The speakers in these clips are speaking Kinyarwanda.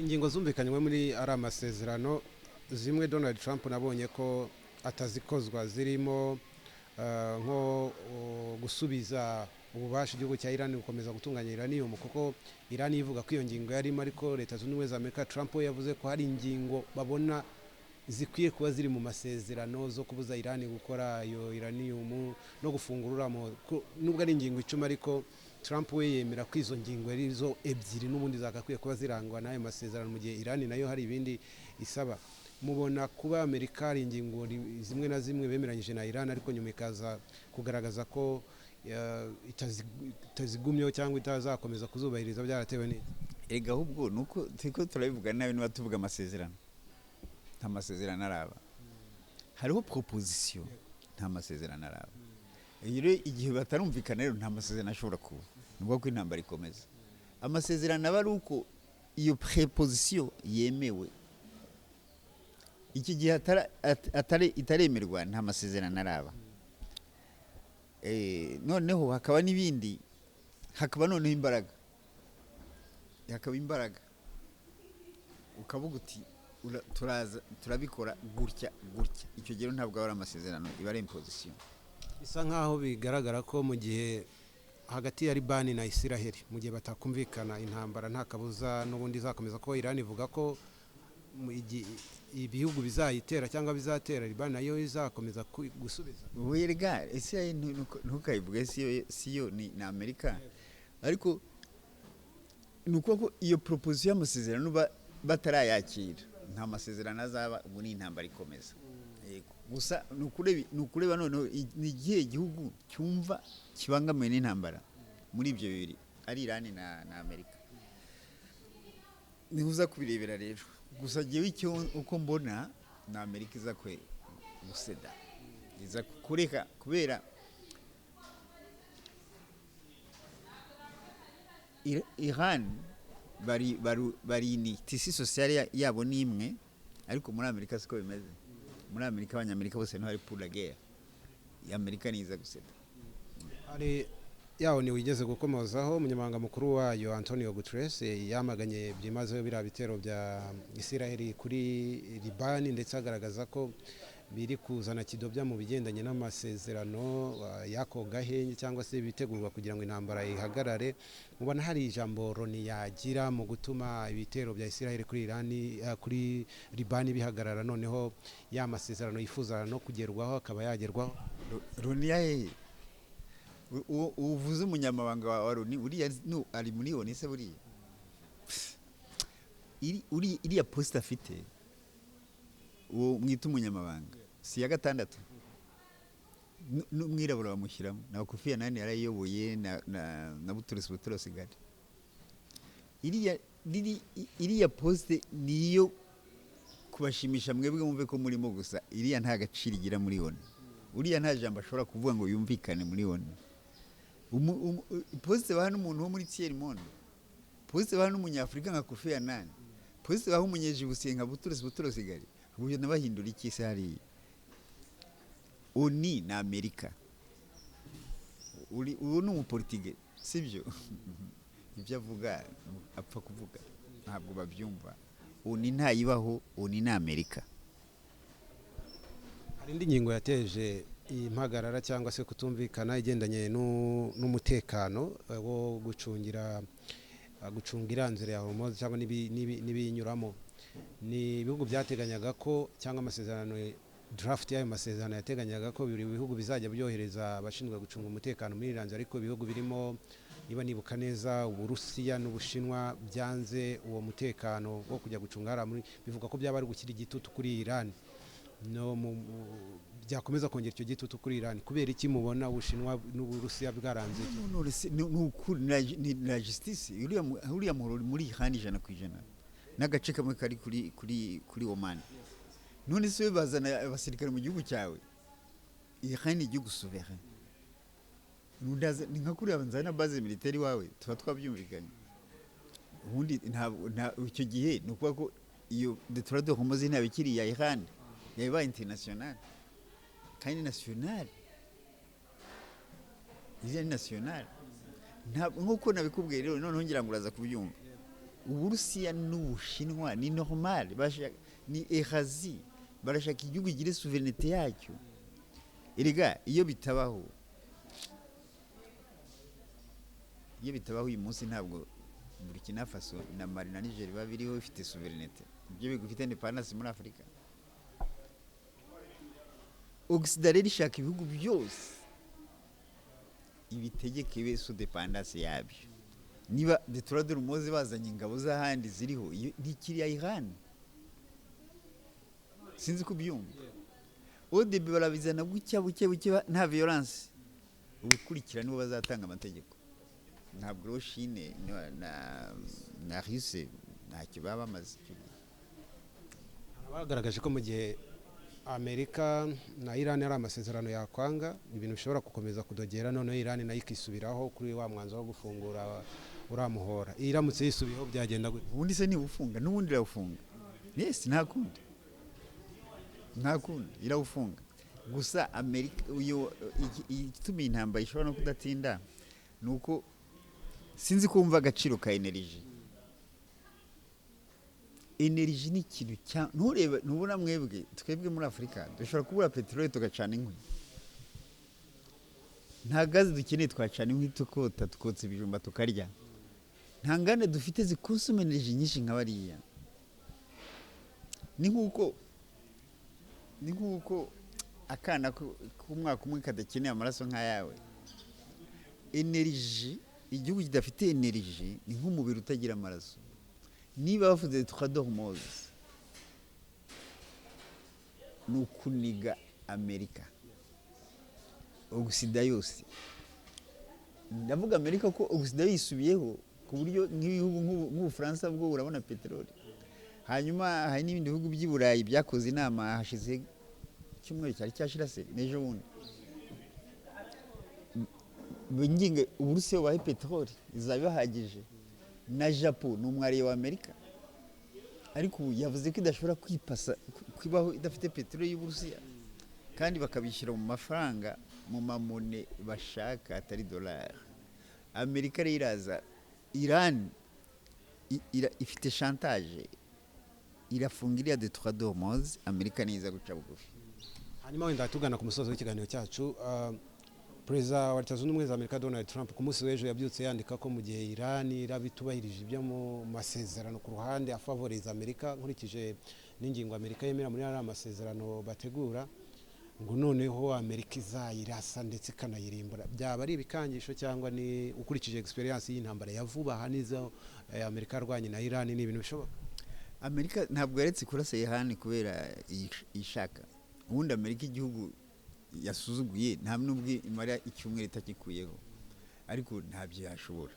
Ingingo zumvikanywe muri ari amasezerano zimwe Donald Trump nabonye ko atazikozwa zirimo nko gusubiza ububasha igihugu cya Iran gukomeza gutunganya uranium kuko Iran ivuga ko iyo ngingo yarimo, ariko leta zunze ubumwe za Amerika Trump yavuze ko hari ingingo babona zikwiye kuba ziri mu masezerano zo kubuza Iran gukora iyo uranium no gufungura nubwo ari ingingo icumi, ariko Trump we yemera ko izo ngingo ari zo ebyiri n'ubundi zagakwiye kuba zirangwa n'ayo masezerano, mu gihe Iran nayo hari ibindi isaba. Mubona kuba Amerika hari ingingo zimwe na zimwe bemeranyije na Iran, ariko nyuma ikaza kugaragaza ko itazigumyeho cyangwa itazakomeza kuzubahiriza, byaratewe n'iki? Ega ahubwo nuko tiko turabivuga nabi niba tuvuga amasezerano, nta masezerano araba. Hariho proposition, nta masezerano araba. Iyo igihe batarumvikana rero nta masezerano ashobora kuba, nubwo ko intambara ikomeza. Amasezerano aba ari uko iyo preposition yemewe. Iki gihe itaremerwa nta masezerano araba. Noneho hakaba n'ibindi, hakaba noneho imbaraga, hakaba imbaraga ukavuga uti turabikora gutya gutya. Icyo gihe ntabwo ari amasezerano, iba ari imposition. Bisa nkaho bigaragara ko mu gihe hagati ya Liban na Israel mu gihe batakumvikana, intambara nta kabuza n'ubundi izakomeza, ko Iran ivuga ko ibihugu bizayitera cyangwa bizatera Liban nayo izakomeza gusubiza. Werega ese ntukayivuge siyo ni Amerika, ariko nuko ko iyo proposition y'amasezerano batarayakira nta masezerano azaba, ubu ni intambara ikomeza. Gusa nukureba noneho ni igihe igihugu cyumva kibangamiwe n'intambara muri ibyo bibiri ari Iran na Amerika, nihuza kubirebera rero. Gusa jewe icyo uko mbona na Amerika iza guseda, iza kureka, kubera Iran bari ni tisi sociale yabo ni imwe, ariko muri Amerika siko bimeze. Muri Amerika abanyamerika bose ntari pour la guerre, Amerika niza guseda. Ari yaho ni wigeze gukomozaho umunyamabanga mukuru wayo Antonio Guterres yamaganye byimazeyo biriya bitero bya Israel kuri Liban, ndetse agaragaza ko biri kuzana kidobya mu bigendanye n'amasezerano yako gahenge cyangwa se bitegurwa kugira ngo intambara ihagarare. Mubona hari ijambo Loni yagira mu gutuma ibitero bya Israel kuri Liban bihagarara, noneho ya masezerano yifuza no kugerwaho akaba yagerwaho? Loni yahe uvuze umunyamabanga wa Loni uriya ari muri Loni se buriya iriya poste afite uwo mwita umunyamabanga si ya gatandatu n'umwirabura bamushyiramo na Kofi Annan yarayiyoboye na Buturus Gadi. Iriya poste niyo kubashimisha mwebwe mumve ko murimo, gusa iriya nta gaciro igira muri Loni. Uriya nta jambo ashobora kuvuga ngo yumvikane muri Loni. Poste baha n'umuntu wo muri Thierry Monde, poste baha n'umunyafrika nka Kofi Annan, poste baha umunyejibusiye nka Buturus Gadi. Uburyo nabahindura iki se hari Oni na Amerika. Uwo ni umupolitike sibyo? Ibyo avuga apfa kuvuga ntabwo babyumva. Oni ntayibaho, Oni na Amerika. Hari indi ngingo yateje impagarara cyangwa se kutumvikana igendanye n'umutekano wo gucungira nzira ya Hormuz cyangwa nibinyuramo. Ni ibihugu byateganyaga ko, cyangwa amasezerano draft y'ayo masezerano yateganyaga ko buri bihugu bizajya byohereza abashinzwe gucunga umutekano muri Iran, ariko ibihugu birimo, niba nibuka neza, Uburusiya n'Ubushinwa byanze uwo mutekano wo kujya gucunga bivuga ko byaba ari gukira igitutu kuri Iran, byakomeza kongera icyo gitutu kuri Iran. Kubera iki mubona Ubushinwa n'Uburusiya bwaranze? Ni justice uriya muri Iran 100%, n'agace kamwe kari kuri Oman. None se bazana abasirikare mu gihugu cyawe? Iran igihugu souverain. Ni nka kuri abanzana base militaire wawe, tuba twabyumvikanye. Ubundi icyo gihe nukuba ko iyo détroit de Hormuz ntabikiri ya Iran, yaba international kandi national. Izi national nkuko nabikubwiye rero, noneho ngira ngo uraza kubyumva. uburusiya n'ubushinwa ni normal ni erazi barashaka igihugu gire souveraineté yacyo erega iyo bitabaho uyu munsi ntabwo Burkina Faso na Mali na Niger babiriho bifite souveraineté ibyo bigufite independence muri Afrika. Occident rero ishaka ibihugu byose ibitegeke ibe sous dépendance yabyo. Niba Detroit de Rumoze bazanye ingabo z'ahandi ziriho ntikiriya Iran sinzi kubyumva ODB barabizana buke nta violence ubukurikira nibo bazatanga amategeko ntabwo Chine na Russie ntacyo baba bamaze. bagaragaje ko mu gihe Amerika na Iran ari amasezerano yakwanga ibintu bishobora gukomeza kudogera none Iran nayo ikisubiraho kuri wa mwanzo wo gufungura uramuhora iramutse yisubiyeho byagenda gute? Ubundi se ni ufunga n'ubundi irafunga. Yes, nta kundi irawufunga gusa Amerika uyo ituma intambara ishobora no kudatinda nuko sinzi kumva agaciro ka energy ni ikintu ntureba ntubona twebwe muri Afrika dushobora kubura peteroli tugacana inkwi nta gazi dukeneye twacana inkwi tukotsa ibijumba tukarya nta nganda dufite zikonsoma energy nyinshi nka bariya ni nkuko akana k'umwaka umwe kadakeneye amaraso nk'ayawe. Energy igihugu kidafite energy ni nk'umubiri utagira amaraso. Niba bavuze twadormoze nukuniga Amerika Occident yose ndavuga Amerika ko Occident yisubiyeho ku buryo nk'ibihugu nk'u France bwo urabona peteroli hanyuma hari n'ibindi bihugu by'i Burayi byakoze inama hashize cyumweru cyari cyashira se nejo bundi binginge Uburusiya wahe peteroli izabihagije na Japan n'umwariye wa Amerika ariko yavuze ko idashobora kwipasa kwibaho idafite peteroli y'Uburusiya kandi bakabishyira mu mafaranga mu mamone bashaka atari dollar. Amerika iraza Iran ifite chantage irafungira Detroit de Hormuz Amerika niza guca bugufi. Hanyuma wenda tugana ku musozo w'ikiganiro cyacu Perezida wa Leta Zunze Ubumwe za Amerika Donald Trump ku munsi w'ejo yabyutse yandika ko mu gihe Iran irabitubahirije ibyo mu masezerano ku ruhande afavoriza Amerika nkurikije n'ingingo Amerika yemera muri ari amasezerano bategura ngo noneho Amerika izayirasa ndetse kanayirimbura. Byaba ari ibikangisho cyangwa ni ukurikije experience y'intambara ya vuba hanizo Amerika arwanye na Iran ni ibintu bishoboka? Amerika ntabwo yaretse kurasa Iran kubera ishaka. Ubundi Amerika igihugu yasuzuguye nta nubwo imara icyumweru itakikuyeho ariko ntabyo yashobora.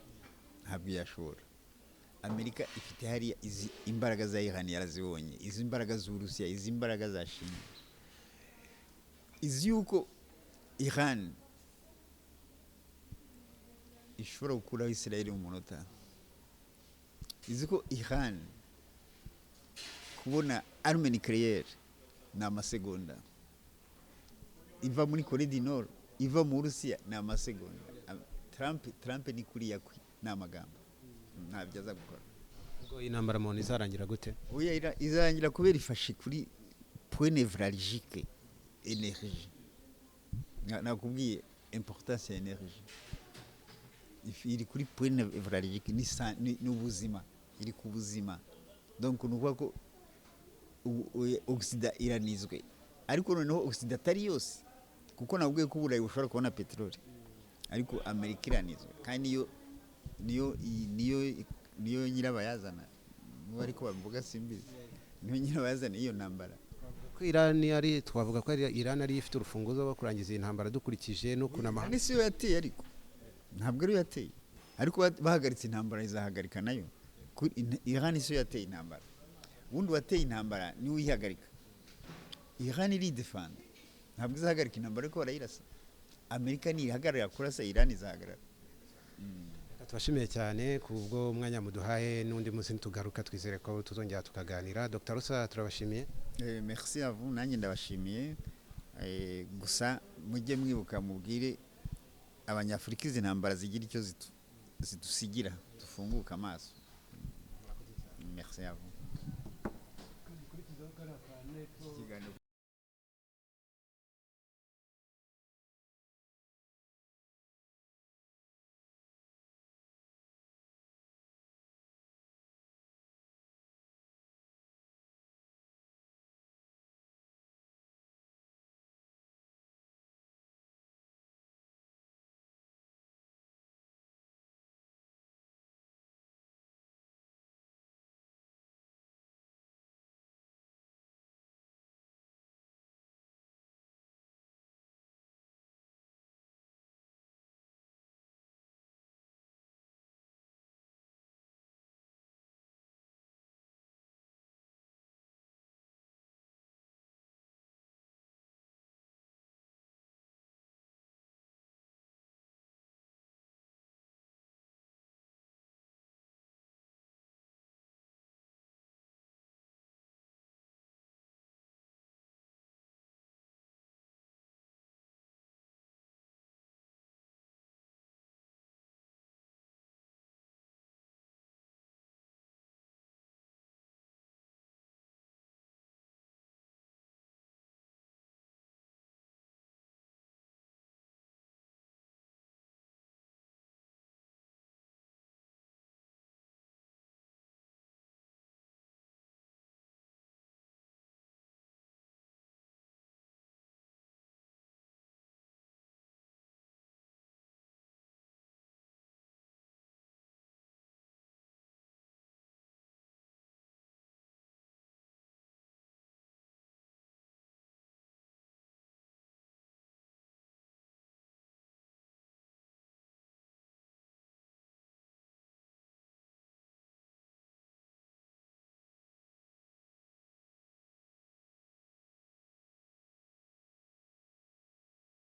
Amerika ifite hari izi imbaraga za Iran yarazibonye, izi imbaraga z'Uburusiya, izi imbaraga za China, izi yuko Iran ishobora gukuraho Israel mu munota, izi ko Iran kubona arme nucléaire ni amasegonda, iva muri Korea du Nord iva mu Burusiya ni amasegonda. Trump ni kuriya ni amagambo ntabyo aza gukora. Ubwo intambara muntu izarangira gute? Oya izarangira kubera ifashe kuri point névralgique énergie. Nakubwiye importance ya énergie iri kuri point névralgique ni ubuzima, iri ku buzima. Donc nuko ko Occident iranizwe ariko noneho Occident atari yose kuko nabwiye ko Burayi bushobora kubona peteroli ariko Amerika iranizwe kandi niyo nyirabayazana ariko bavuga simbizi niyo nyirabayazana iyo ntambara ko Iran ari twavuga ko Iran ari ifite urufunguzo rwo kurangiza iyi ntambara dukurikije no kunama. Ni siyo yateye ariko ntabwo ari yateye ariko bahagaritse intambara izahagarika nayo. Iran siyo yateye intambara, ubundi wateye intambara ni uyihagarika. Iran iri defend ntabwo izahagarika intambara ariko barayirasa. Amerika ni ihagarara kurasa, Iran izahagarara. Tubashimiye cyane kubwo umwanya muduhaye n'undi munsi tugaruka twizere ko tuzongera tukaganira. Dr. Rusa turabashimiye. Merci à vous, nanjye ndabashimiye. Gusa mujye mwibuka mubwire abanyafurika izi ntambara zigira icyo zidusigira, tufunguka amaso. merci à vous. Ikiganiro